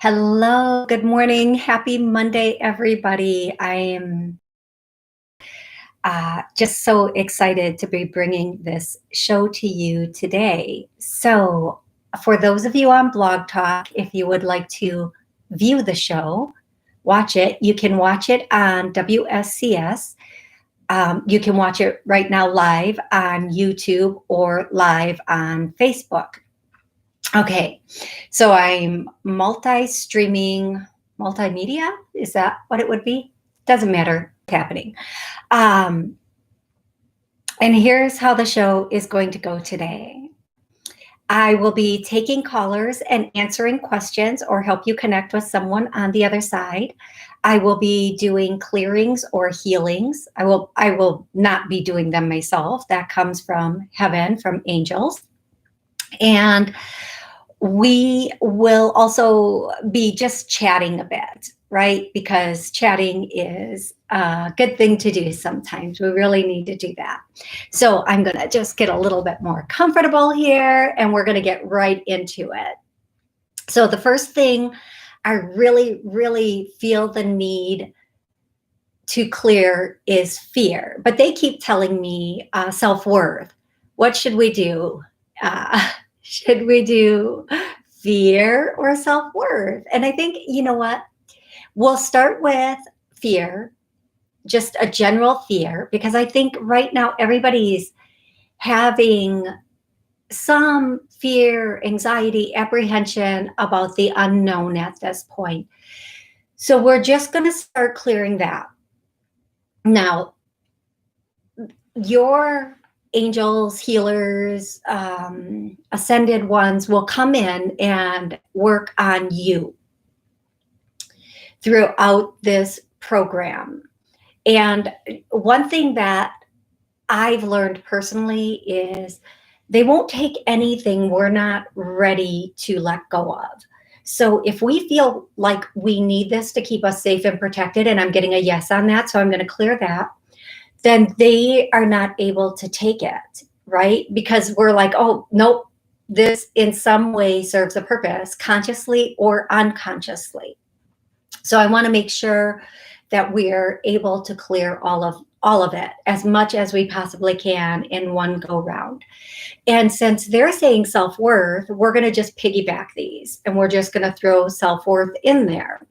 Hello, good morning. Happy Monday, everybody. I am just so excited to be bringing this show to you today. So, for those of you on Blog Talk, if you would like to view the show, watch it, you can watch it on WSCS. You can watch it right now live on YouTube or live on Facebook. Okay, so I'm multi-streaming, multimedia. Is that what it would be? Doesn't matter what's happening. Um, and here's how the show is going to go today. I will be taking callers and answering questions or help you connect with someone on the other side. I will be doing clearings or healings. I will not be doing them myself. That comes from heaven, from angels. And we will also be just chatting a bit, right? Because chatting is a good thing to do sometimes. We really need to do that. So I'm going to just get a little bit more comfortable here and we're going to get right into it. So the first thing I really, really feel the need to clear is fear. But they keep telling me self-worth. What should we do? Should we do fear or self-worth? And I think, you know what? We'll start with fear, just a general fear, because I think right now everybody's having some fear, anxiety, apprehension about the unknown at this point. So we're just going to start clearing that. Now, your angels, healers, ascended ones will come in and work on you throughout this program. And one thing that I've learned personally is they won't take anything we're not ready to let go of. So if we feel like we need this to keep us safe and protected, and I'm getting a yes on that, so I'm going to clear that, then they are not able to take it, right? Because we're like, oh, nope, this in some way serves a purpose, consciously or unconsciously. So I want to make sure that we're able to clear all of it as much as we possibly can in one go round. And since they're saying self-worth, we're going to just piggyback these and we're just going to throw self-worth in there.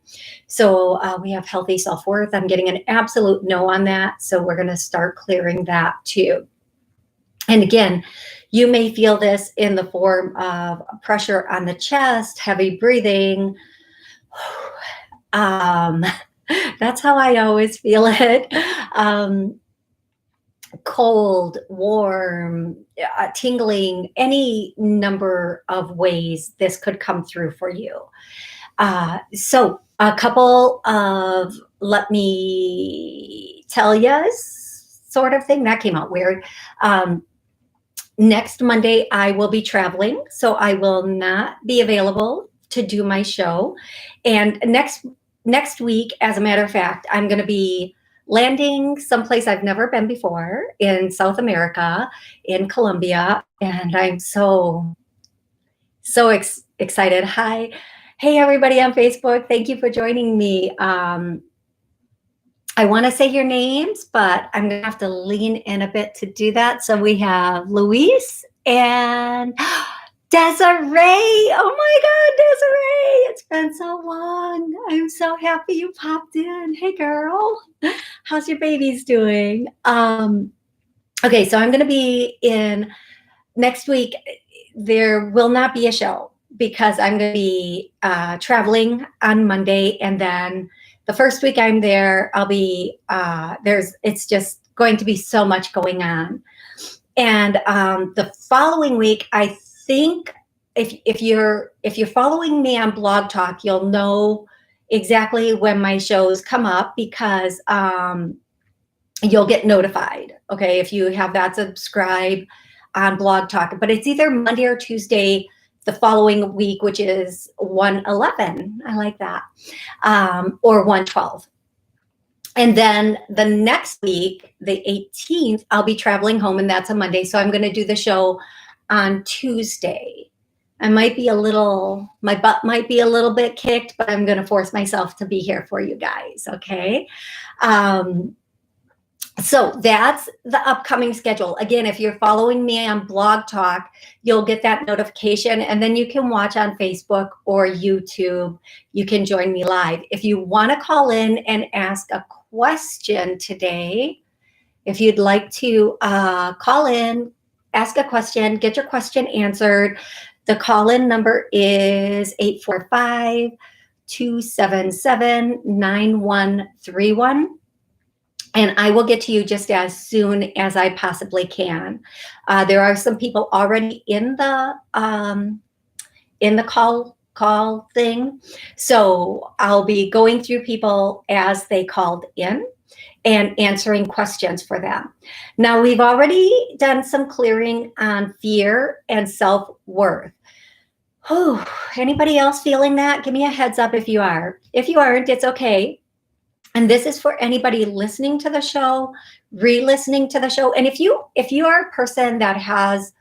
So we have healthy self-worth. I'm getting an absolute no on that. So we're going to start clearing that too. And again, you may feel this in the form of pressure on the chest, heavy breathing. That's how I always feel it. Cold, warm, tingling, any number of ways this could come through for you. So a couple of let me tell you sort of thing that came out weird. Next Monday, I will be traveling, so I will not be available to do my show. And next week, as a matter of fact, I'm going to be landing someplace I've never been before in South America, in Colombia, and I'm so excited. Hi, hey everybody on Facebook, thank you for joining me. I want to say your names, but I'm going to have to lean in a bit to do that. So we have Luis and Desiree. Oh my God, Desiree. It's been so long. I'm so happy you popped in. Hey, girl. How's your babies doing? Okay, so I'm going to be in next week. There will not be a show because I'm going to be traveling on Monday, and then the first week I'm there, I'll be it's just going to be so much going on. And the following week, I think if you're following me on Blog Talk, you'll know exactly when my shows come up because you'll get notified. Okay, if you have that subscribe on Blog Talk, but it's either Monday or Tuesday the following week, which is 111. I like that, or 112. And then the next week, the 18th, I'll be traveling home, and that's a Monday. So I'm going to do the show on Tuesday. I might be a little, my butt might be a little bit kicked, but I'm going to force myself to be here for you guys. Okay. So that's the upcoming schedule. Again, if you're following me on Blog Talk, you'll get that notification, and then you can watch on Facebook or YouTube. You can join me live. If you want to call in and ask a question today, if you'd like to call in, ask a question, get your question answered, the call-in number is 845-277-9131. And I will get to you just as soon as I possibly can. There are some people already in the call thing. So I'll be going through people as they called in and answering questions for them. Now, we've already done some clearing on fear and self-worth. Oh, anybody else feeling that? Give me a heads up if you are. If you aren't, it's okay. And this is for anybody listening to the show, re-listening to the show. And if you are a person that has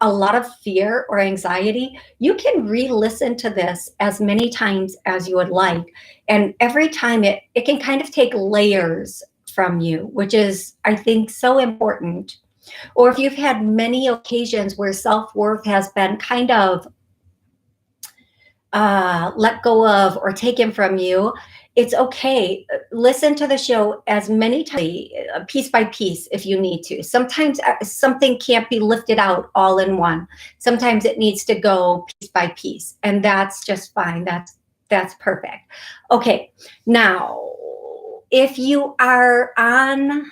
a lot of fear or anxiety, you can re-listen to this as many times as you would like. And every time it can kind of take layers from you, which is, I think, so important. Or if you've had many occasions where self-worth has been kind of let go of or taken from you, it's okay. Listen to the show as many times, piece by piece, if you need to. Sometimes something can't be lifted out all in one. Sometimes it needs to go piece by piece, and that's just fine. That's perfect. Okay, now, if you are on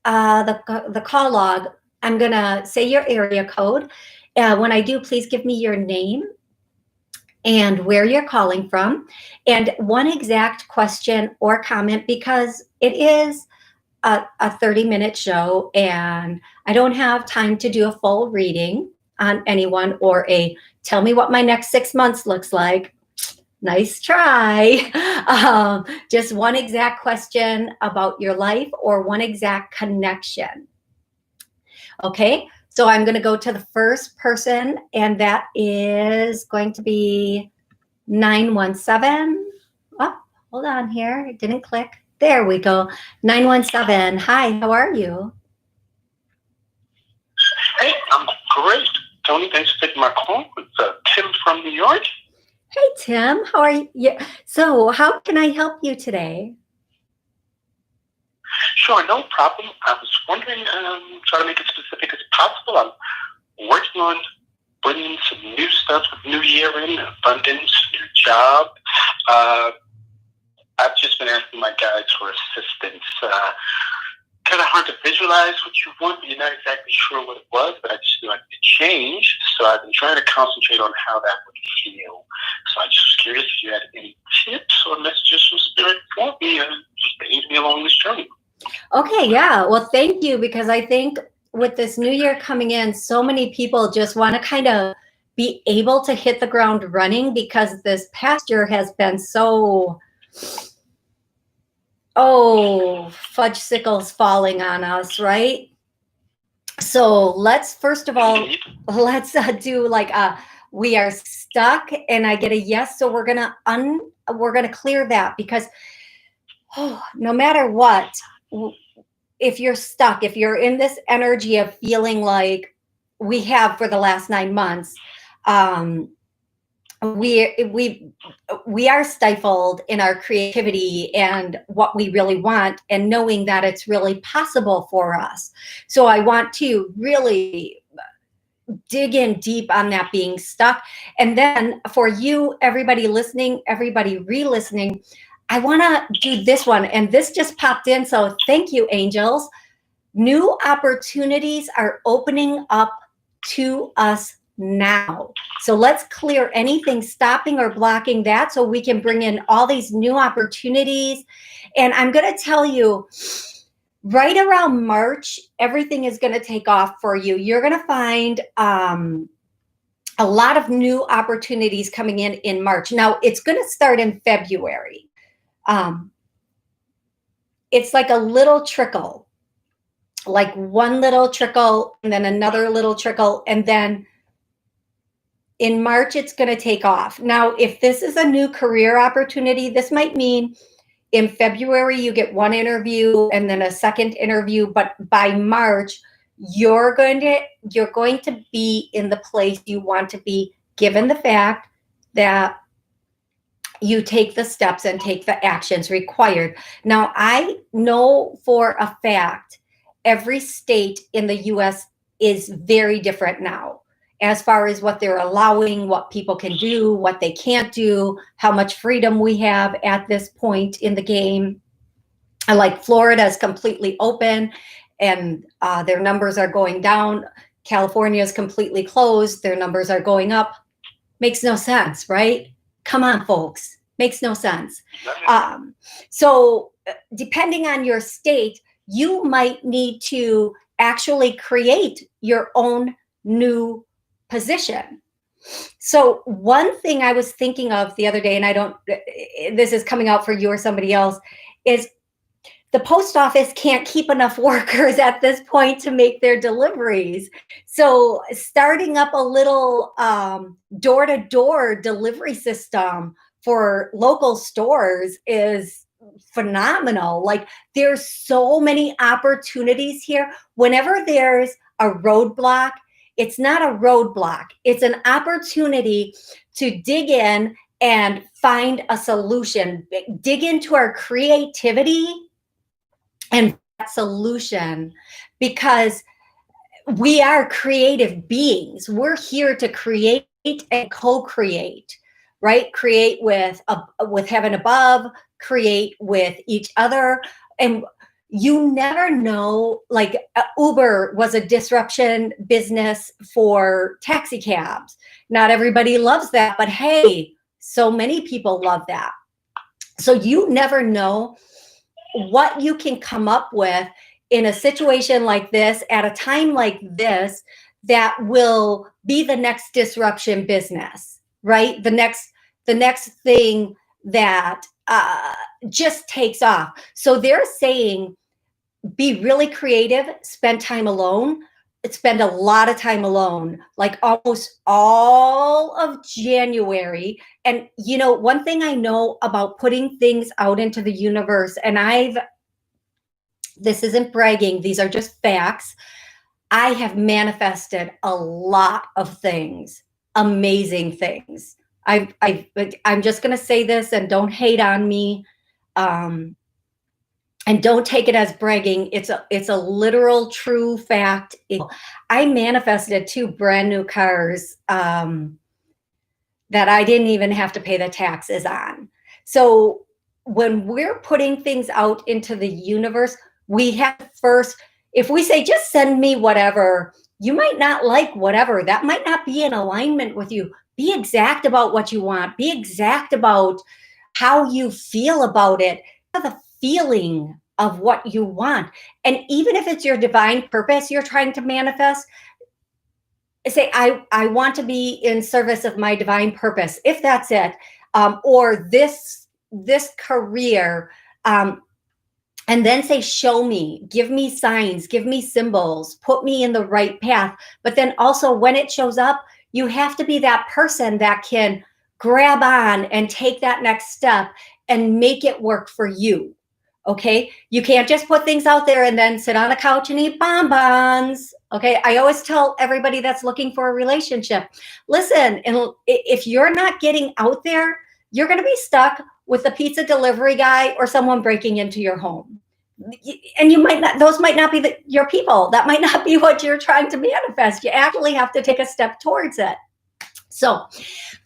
the call log, I'm gonna say your area code. When I do, please give me your name and where you're calling from, and one exact question or comment, because it is a 30-minute show and I don't have time to do a full reading on anyone or a tell me what my next 6 months looks like. Nice try. Just one exact question about your life or one exact connection. Okay, so I'm going to go to the first person, and that is going to be 917. Oh, hold on here. It didn't click. There we go. 917. Hi, how are you? Hey, I'm great. Toni, thanks for taking my call. It's Tim from New York. Hey, Tim. How are you? Yeah. So how can I help you today? Sure, no problem. I was wondering, try to make it specific as possible. I'm working on bringing some new stuff with New Year in, abundance, new job. I've just been asking my guides for assistance. Kind of hard to visualize what you want, but you're not exactly sure what it was, but I just knew I could change. So I've been trying to concentrate on how that would feel. So I just was curious if you had any tips or messages from Spirit for me, just to aid me along this journey. Okay, yeah. Well, thank you, because I think with this new year coming in, so many people just want to kind of be able to hit the ground running, because this past year has been so, fudge sickles falling on us, right? So let's, first of all, let's do like we are stuck, and I get a yes. So we're gonna clear that, because no matter what, if you're stuck, if you're in this energy of feeling like we have for the last 9 months, we are stifled in our creativity and what we really want, and knowing that it's really possible for us. So I want to really dig in deep on that being stuck. And then for you, everybody listening, everybody re-listening, I want to do this one, and this just popped in, so thank you, angels. New opportunities are opening up to us now. So let's clear anything stopping or blocking that, so we can bring in all these new opportunities. And I'm going to tell you, right around March, everything is going to take off for you. You're going to find a lot of new opportunities coming in March. Now, it's going to start in February. It's like a little trickle, like one little trickle and then another little trickle, and then In March, it's going to take off. Now, if this is a new career opportunity, this might mean in February, you get one interview and then a second interview, but by March, you're going to be in the place you want to be, given the fact that you take the steps and take the actions required. Now, I know for a fact every state in the US is very different now as far as what they're allowing, what people can do, what they can't do, how much freedom we have at this point in the game. Like Florida is completely open and their numbers are going down. California is completely closed. Their numbers are going up. Makes no sense, right? Come on, folks. Makes no sense. So depending on your state, you might need to actually create your own new position. So one thing I was thinking of the other day, and this is coming out for you or somebody else, is the post office can't keep enough workers at this point to make their deliveries. So starting up a little door-to-door delivery system for local stores is phenomenal. Like, there's so many opportunities here. Whenever there's a roadblock, it's not a roadblock. It's an opportunity to dig in and find a solution. Dig into our creativity and that solution, because we are creative beings. We're here to create and co-create, right? Create with heaven above, create with each other. And you never know, like Uber was a disruption business for taxi cabs. Not everybody loves that, but hey, so many people love that. So you never know what you can come up with in a situation like this, at a time like this, that will be the next disruption business, right? The next thing that just takes off. So they're saying, be really creative, spend time alone, spend a lot of time alone, like almost all of January. And, you know, one thing I know about putting things out into the universe, and this isn't bragging, these are just facts. I have manifested a lot of things, amazing things. I'm just going to say this, and don't hate on me. And don't take it as bragging. It's a literal true fact. I manifested 2 brand new cars that I didn't even have to pay the taxes on. So when we're putting things out into the universe, we have to first, if we say, just send me whatever, you might not like whatever. That might not be in alignment with you. Be exact about what you want. Be exact about how you feel about it. The feeling of what you want. And even if it's your divine purpose you're trying to manifest, say, I want to be in service of my divine purpose, if that's it, or this career, and then say, show me, give me signs, give me symbols, put me in the right path. But then also, when it shows up, you have to be that person that can grab on and take that next step and make it work for you. Okay, you can't just put things out there and then sit on a couch and eat bonbons. Okay, I always tell everybody that's looking for a relationship, listen, and if you're not getting out there, you're going to be stuck with a pizza delivery guy or someone breaking into your home. And you might not; those might not be your people. That might not be what you're trying to manifest. You actually have to take a step towards it. So,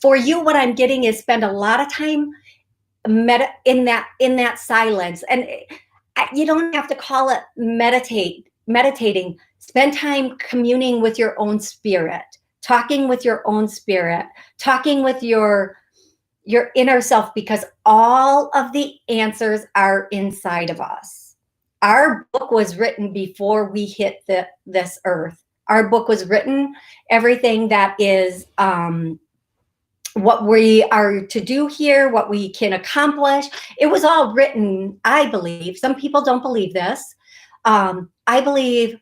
for you, what I'm getting is spend a lot of time in that silence. And you don't have to call it meditating. Spend time communing with your own spirit, talking with your own spirit, talking with your inner self, because all of the answers are inside of us. Our book was written before we hit this earth. Our book was written, everything that is what we are to do here, what we can accomplish. It was all written, I believe. Some people don't believe this. I believe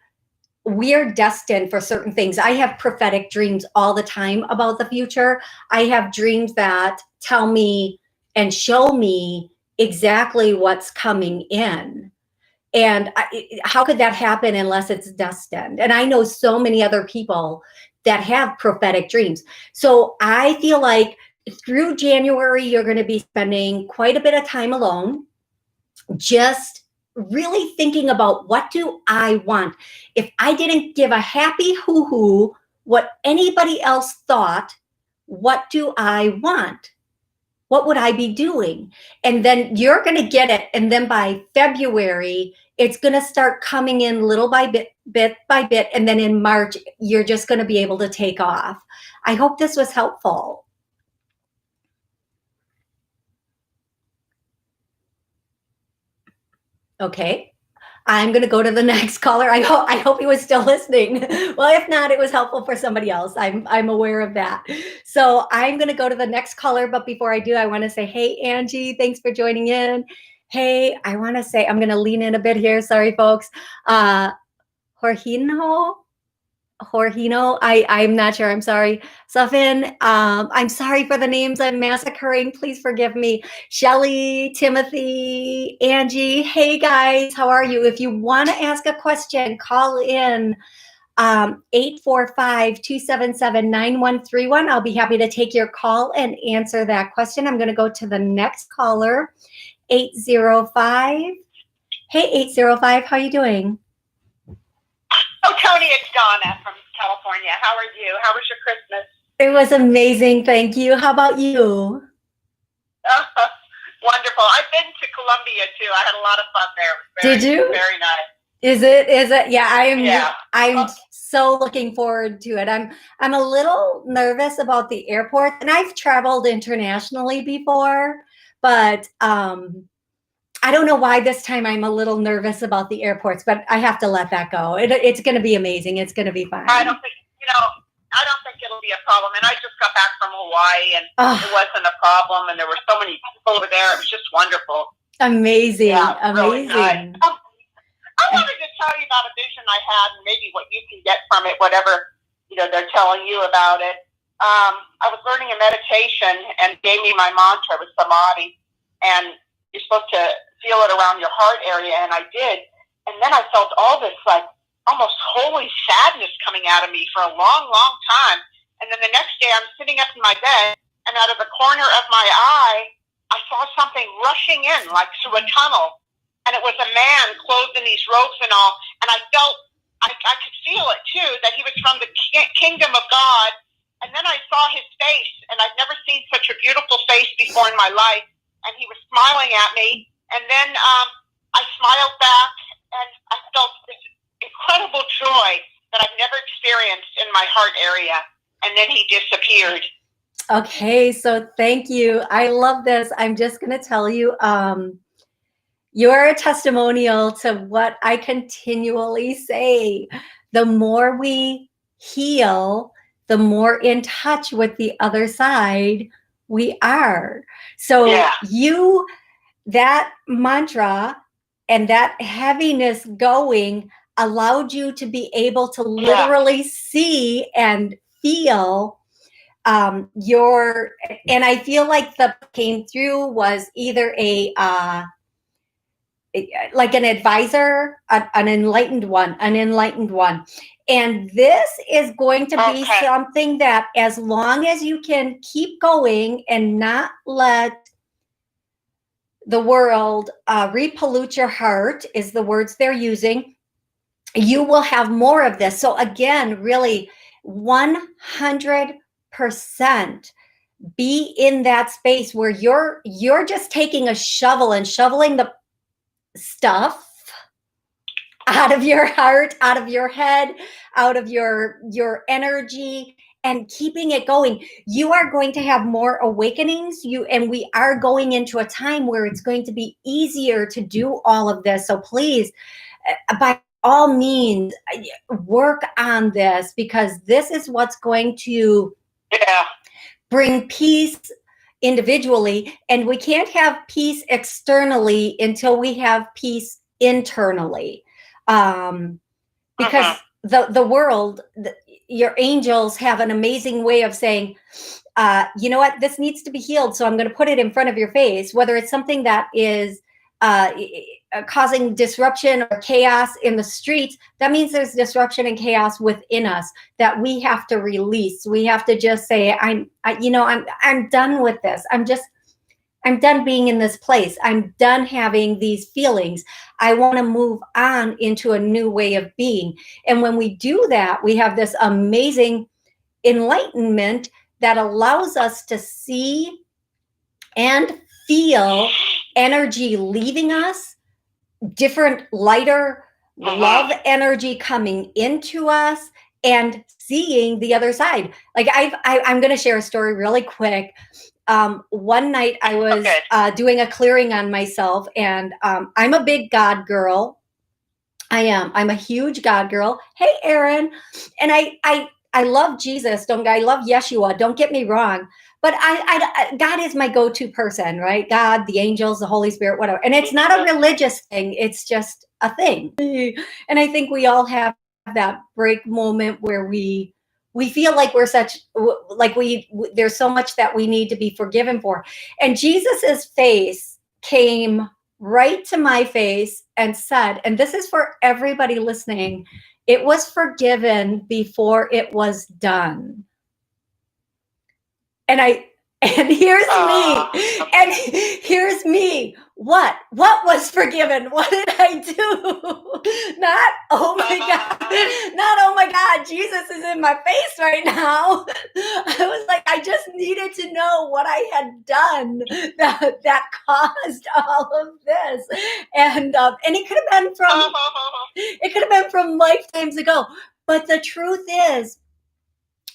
we are destined for certain things. I have prophetic dreams all the time about the future. I have dreams that tell me and show me exactly what's coming in. And how could that happen unless it's destined? And I know so many other people that have prophetic dreams. So I feel like through January, you're going to be spending quite a bit of time alone, just really thinking about, what do I want? If I didn't give a happy hoo-hoo what anybody else thought, what do I want? What would I be doing? And then you're going to get it. And then by February, it's going to start coming in little by bit by bit. And then in March, you're just going to be able to take off. I hope this was helpful. Okay. I'm going to go to the next caller. I hope he was still listening. Well, if not, it was helpful for somebody else. I'm aware of that. So I'm going to go to the next caller. But before I do, I want to say, hey, Angie, thanks for joining in. Hey, I want to say, I'm going to lean in a bit here. Sorry, folks. Jorgino, I'm not sure. I'm sorry. Safin, I'm sorry for the names I'm massacring. Please forgive me. Shelly, Timothy, Angie. Hey, guys, how are you? If you want to ask a question, call in 845-277-9131. I'll be happy to take your call and answer that question. I'm going to go to the next caller, 805. Hey, 805, how are you doing? Oh, Toni, it's Donna from California. How are you? How was your Christmas? It was amazing. Thank you. How about you? Wonderful. I've been to Colombia too. I had a lot of fun there. Did you? Very nice. Is it? Yeah, I'm so looking forward to it. I'm a little nervous about the airport, and I've traveled internationally before, but I don't know why this time I'm a little nervous about the airports, but I have to let that go. It's going to be amazing. It's going to be fun. I don't think it'll be a problem. And I just got back from Hawaii, and it wasn't a problem. And there were so many people over there. It was just wonderful. Amazing. Yeah, amazing. Really nice. I wanted to tell you about a vision I had, and maybe what you can get from it, whatever they're telling you about it. I was learning a meditation, and gave me my mantra with samadhi, and you're supposed to feel it around your heart area, and I did. And then I felt all this like almost holy sadness coming out of me for a long, long time. And then the next day I'm sitting up in my bed, and out of the corner of my eye, I saw something rushing in like through a tunnel. And it was a man clothed in these robes and all. And I felt, I could feel it too, that he was from the kingdom of God. And then I saw his face, and I've never seen such a beautiful face before in my life. And he was smiling at me. And then I smiled back, and I felt this incredible joy that I've never experienced in my heart area. And then he disappeared. Okay, so thank you. I love this. I'm just going to tell you, you're a testimonial to what I continually say. The more we heal, the more in touch with the other side we are. So that mantra and that heaviness going allowed you to be able to literally see and feel and I feel like the came through was either like an advisor, an enlightened one. And this is going to be something that, as long as you can keep going and not let the world repollute your heart, is the words they're using, you will have more of this. So again, really 100% be in that space where you're just taking a shovel and shoveling the stuff out of your heart, out of your head, out of your energy, and keeping it going. You are going to have more awakenings. And we are going into a time where it's going to be easier to do all of this. So please, by all means, work on this, because this is what's going to bring peace individually. And we can't have peace externally until we have peace internally. Because the world, your angels have an amazing way of saying, you know what, this needs to be healed. So I'm going to put it in front of your face, whether it's something that is causing disruption or chaos in the streets. That means there's disruption and chaos within us that we have to release. We have to just say, I'm done with this. I'm done being in this place. I'm done having these feelings. I want to move on into a new way of being. And when we do that, we have this amazing enlightenment that allows us to see and feel energy leaving us, different, lighter love energy coming into us, and seeing the other side. Like I'm going to share a story really quick. One night I was doing a clearing on myself, and I'm a big God girl. I am. I'm a huge God girl. Hey, Aaron. And I love Jesus. I love Yeshua. Don't get me wrong. But God is my go-to person, right? God, the angels, the Holy Spirit, whatever. And it's not a religious thing. It's just a thing. And I think we all have that break moment where we feel like we're there's so much that we need to be forgiven for. And Jesus's face came right to my face and said, and this is for everybody listening, it was forgiven before it was done. And here's me. And here's me. What was forgiven? What did I do? Not, oh my God, Jesus is in my face right now. I was like, I just needed to know what I had done that caused all of this. And it could have been from lifetimes ago. But the truth is,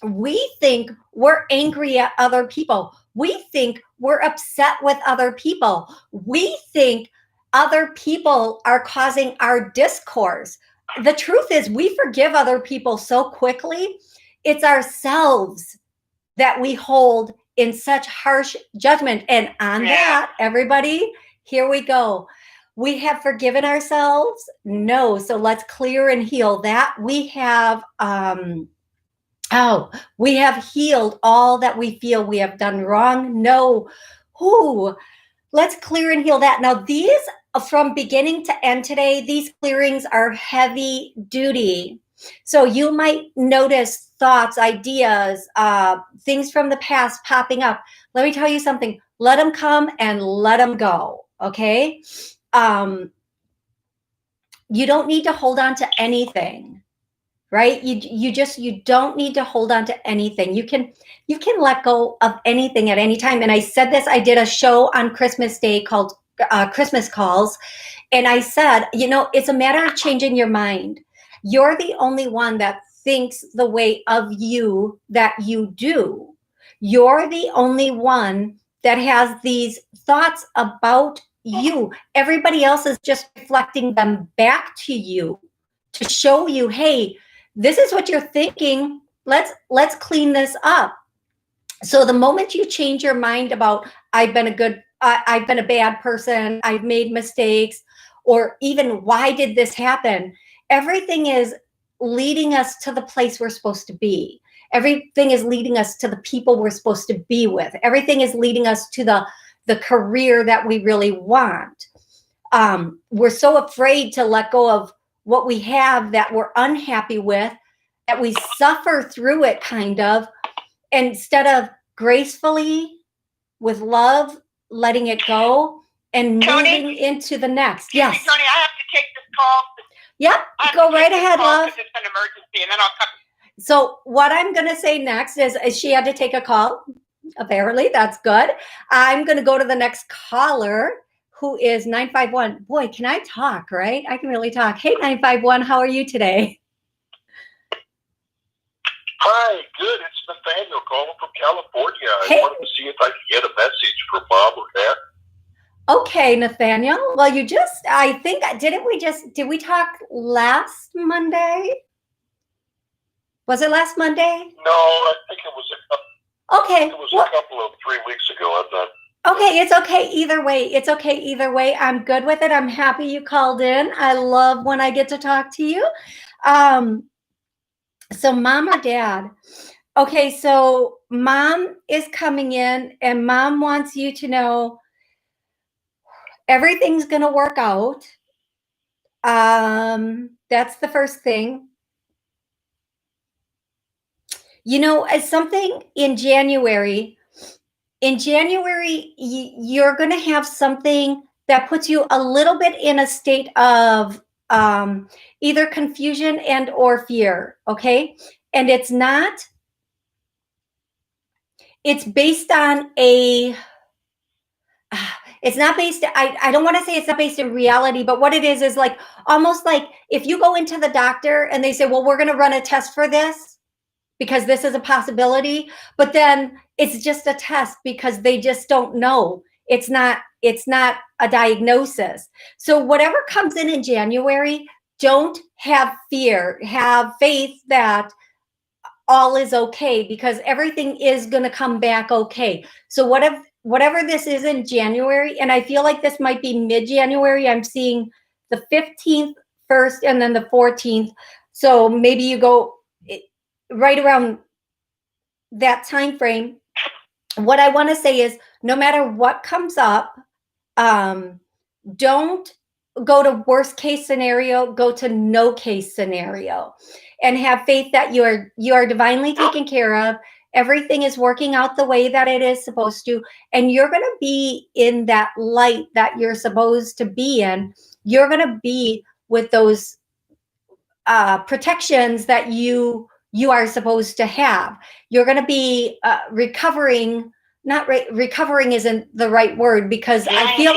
we think we're angry at other people. We think we're upset with other people. We think other people are causing our discourse. The truth is, we forgive other people so quickly. It's ourselves that we hold in such harsh judgment. And on that, everybody, here we go. We have forgiven ourselves? No. So let's clear and heal that. We have we have healed all that we feel we have done wrong. No. Let's clear and heal that. Now, these, from beginning to end today, these clearings are heavy duty. So you might notice thoughts, ideas, things from the past popping up. Let me tell you something. Let them come and let them go. Okay? You don't need to hold on to anything. Right? You don't need to hold on to anything. You can let go of anything at any time. And I said this, I did a show on Christmas Day called Christmas Calls. And I said, it's a matter of changing your mind. You're the only one that thinks the way of you that you do. You're the only one that has these thoughts about you. Everybody else is just reflecting them back to you to show you, hey, this is what you're thinking. Let's clean this up. So the moment you change your mind about I've been a bad person, I've made mistakes, or even why did this happen? Everything is leading us to the place we're supposed to be. Everything is leading us to the people we're supposed to be with. Everything is leading us to the career that we really want. We're so afraid to let go of what we have that we're unhappy with, that we suffer through it kind of, instead of gracefully, with love, letting it go and moving into the next. Yes. Toni, I have to take this call. Yep, go right ahead, love. It's an emergency, and then I'll come. So what I'm going to say next is she had to take a call. Apparently, that's good. I'm going to go to the next caller, who is 951. Boy, can I talk, right? I can really talk. Hey, 951, how are you today? Hi, good. It's Nathaniel calling from California. I wanted to see if I could get a message for Bob or Dad. Okay, Nathaniel. Well, did we talk last Monday? Was it last Monday? No, I think it was a couple of 3 weeks ago, I thought. Okay, it's okay either way. It's okay either way. I'm good with it. I'm happy you called in. I love when I get to talk to you. So mom or dad? Okay, so mom is coming in and mom wants you to know everything's going to work out. That's the first thing. You know, as something in January, you're going to have something that puts you a little bit in a state of either confusion and or fear. Okay. And it's based on it's not based, I don't want to say it's not based in reality, but what it is like almost like if you go into the doctor and they say, well, we're going to run a test for this because this is a possibility, but then it's just a test because they just don't know. It's not a diagnosis. So whatever comes in January, don't have fear, have faith that all is okay because everything is going to come back okay. So whatever this is in January, and I feel like this might be mid-January, I'm seeing the 15th first and then the 14th. So maybe you go right around that time frame. What I want to say is no matter what comes up, don't go to worst case scenario, go to no case scenario, and have faith that you are divinely taken care of. Everything is working out the way that it is supposed to, and you're going to be in that light that you're supposed to be in. You're going to be with those protections that you are supposed to have. You're going to be recovering. Not recovering isn't the right word because I feel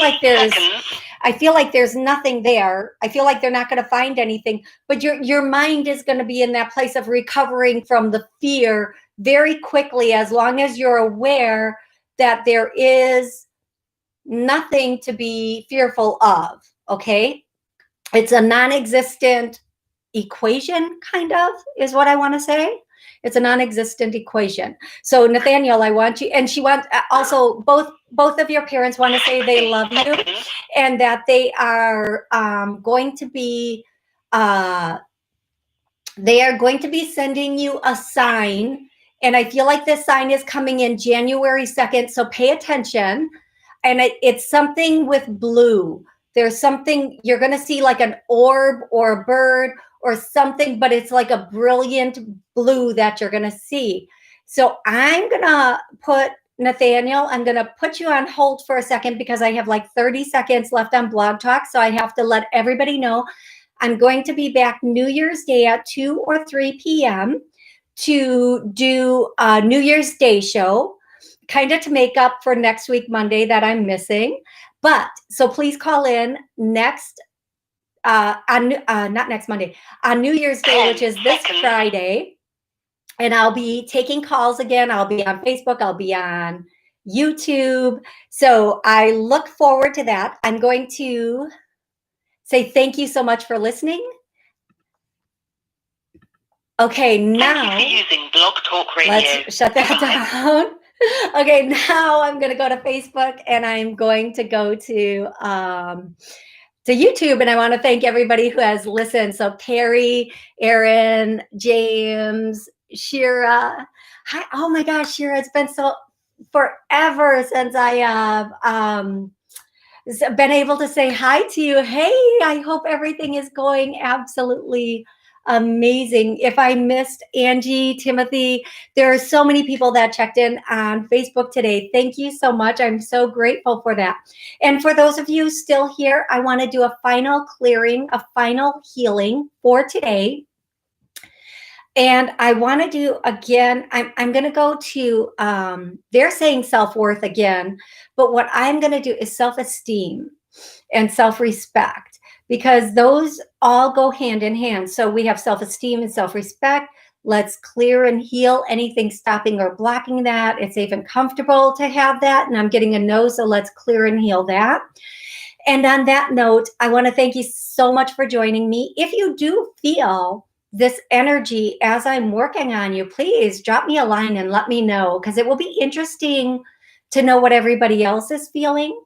like there's nothing there. I feel like they're not going to find anything, but your mind is going to be in that place of recovering from the fear very quickly, as long as you're aware that there is nothing to be fearful of. Okay. It's a non-existent equation, kind of, is what I want to say. It's a non-existent equation. So Nathaniel, I want you, and she wants also both of your parents want to say they love you and that they are going to be sending you a sign. And I feel like this sign is coming in January 2nd. So pay attention. And it's something with blue. There's something you're going to see, like an orb or a bird or something, but it's like a brilliant blue that you're going to see. So I'm going to put Nathaniel, I'm going to put you on hold for a second because I have like 30 seconds left on Blog Talk. So I have to let everybody know I'm going to be back New Year's Day at 2 or 3 p.m. to do a New Year's Day show, kind of to make up for next week, Monday, that I'm missing. But so please call in next, not next Monday, on New Year's Day, which is this Friday. And I'll be taking calls again. I'll be on Facebook. I'll be on YouTube. So I look forward to that. I'm going to say thank you so much for listening. Okay, now thank you for using Blog Talk Radio. Let's shut that down. Okay, now I'm going to go to Facebook and I'm going to go to YouTube, and I want to thank everybody who has listened. So Perry, Aaron, James, Shira. Hi, oh my gosh, Shira, it's been so forever since I have been able to say hi to you. Hey, I hope everything is going absolutely amazing. If I missed Angie, Timothy, there are so many people that checked in on Facebook today. Thank you so much. I'm so grateful for that. And for those of you still here, I want to do a final clearing, a final healing for today. And I want to do again, I'm going to go to, they're saying self-worth again, but what I'm going to do is self-esteem and self-respect, because those all go hand in hand. So we have self-esteem and self-respect. Let's clear and heal anything stopping or blocking that. It's safe and comfortable to have that. And I'm getting a no, so let's clear and heal that. And on that note, I want to thank you so much for joining me. If you do feel this energy as I'm working on you, please drop me a line and let me know, because it will be interesting to know what everybody else is feeling.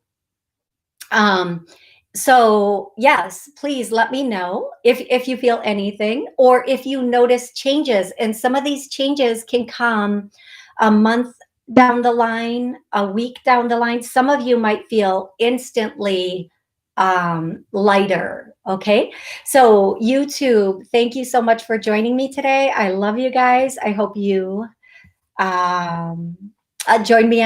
So yes, please let me know if you feel anything, or if you notice changes. And some of these changes can come a month down the line, a week down the line. Some of you might feel instantly lighter. Okay. So YouTube, thank you so much for joining me today. I love you guys. I hope you join me